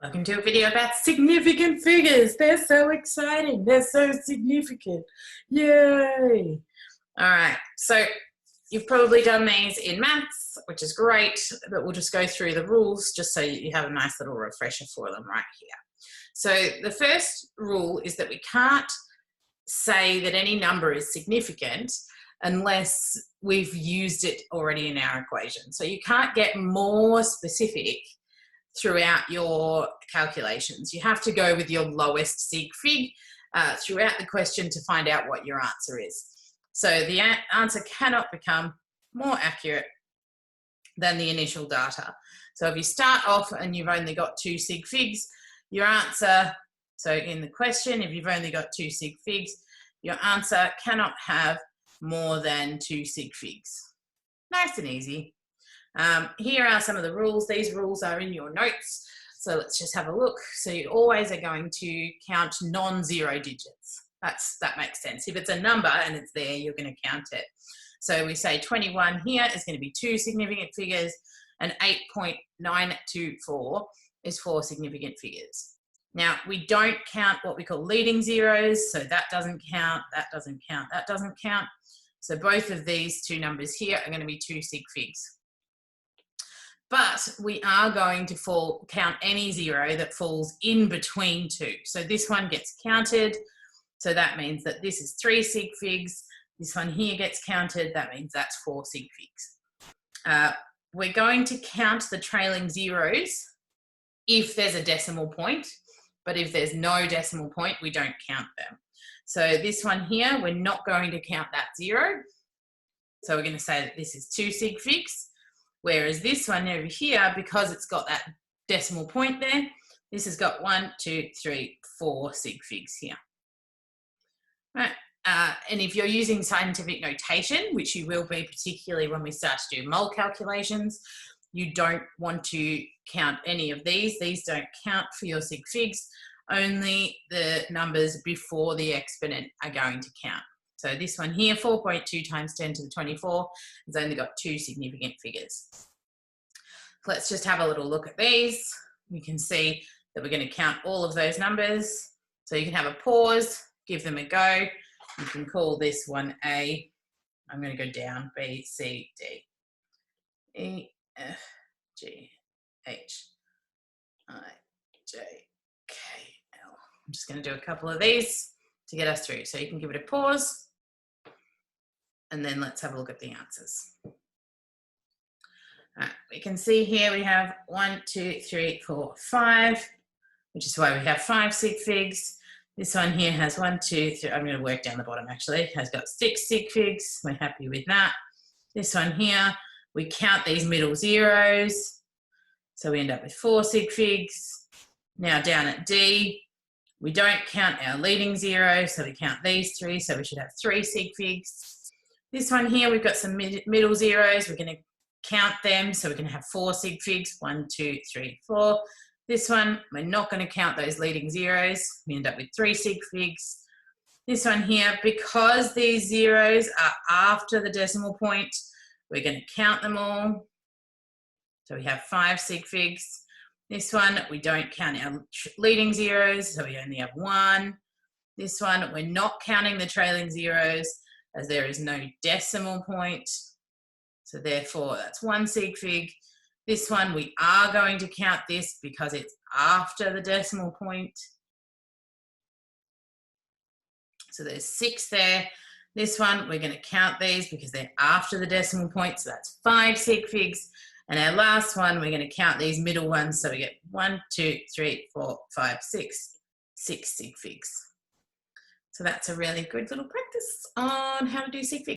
Welcome to a video about significant figures. They're so exciting. They're so significant. Yay! All right, so you've probably done these in maths, which is great, but we'll just go through the rules just so you have a nice little refresher for them right here. So the first rule is that we can't say that any number is significant unless we've used it already in our equation. So you can't get more specific throughout your calculations. You have to go with your lowest sig fig throughout the question to find out what your answer is. So the answer cannot become more accurate than the initial data. So if you start off and you've only got 2 sig figs, your answer, so in the question, if you've only got 2 sig figs, your answer cannot have more than 2 sig figs. Nice and easy. Here are some of the rules. These rules are in your notes. So let's just have a look. So you always are going to count non-zero digits. That makes sense. If it's a number and it's there, you're going to count it. So we say 21 here is going to be 2 significant figures, and 8.924 is 4 significant figures. Now, we don't count what we call leading zeros, so that doesn't count, that doesn't count, that doesn't count. So both of these two numbers here are going to be 2 sig figs. But we are going to count any zero that falls in between 2. So this one gets counted. So that means that this is 3 sig figs. This one here gets counted. That means that's 4 sig figs. We're going to count the trailing zeros if there's a decimal point. But if there's no decimal point, we don't count them. So this one here, we're not going to count that 0. So we're going to say that this is 2 sig figs. Whereas this one over here, because it's got that decimal point there, this has got 1, 2, 3, 4 sig figs here. Right. And if you're using scientific notation, which you will be particularly when we start to do mole calculations, you don't want to count any of these. These don't count for your sig figs. Only the numbers before the exponent are going to count. So this one here, 4.2 times 10 to the 24, has only got 2 significant figures. Let's just have a little look at these. You can see that we're going to count all of those numbers. So you can have a pause, give them a go. You can call this one A. I'm going to go down, B, C, D, E, F, G, H, I, J, K, L. I'm just going to do a couple of these to get us through. So you can give it a pause. And then let's have a look at the answers. Right, we can see here we have 1, 2, 3, 4, 5, which is why we have 5 sig figs. This one here has 1, 2, 3, I'm going to work down the bottom actually, has got 6 sig figs. We're happy with that. This one here, we count these middle zeros. So we end up with 4 sig figs. Now down at D, we don't count our leading zero, so we count these 3, so we should have 3 sig figs. This one here, we've got some middle zeros. We're going to count them, so we're going to have 4 sig figs, 1, 2, 3, 4. This one, we're not going to count those leading zeros. We end up with 3 sig figs. This one here, because these zeros are after the decimal point, we're going to count them all. So we have 5 sig figs. This one, we don't count our leading zeros, so we only have 1. This one, we're not counting the trailing zeros as there is no decimal point. So therefore, that's 1 sig fig. This one, we are going to count this because it's after the decimal point. So there's 6 there. This one, we're going to count these because they're after the decimal point. So that's 5 sig figs. And our last one, we're going to count these middle ones. So we get 1, 2, 3, 4, 5, 6 sig figs. So that's a really good little practice on how to do sig figs.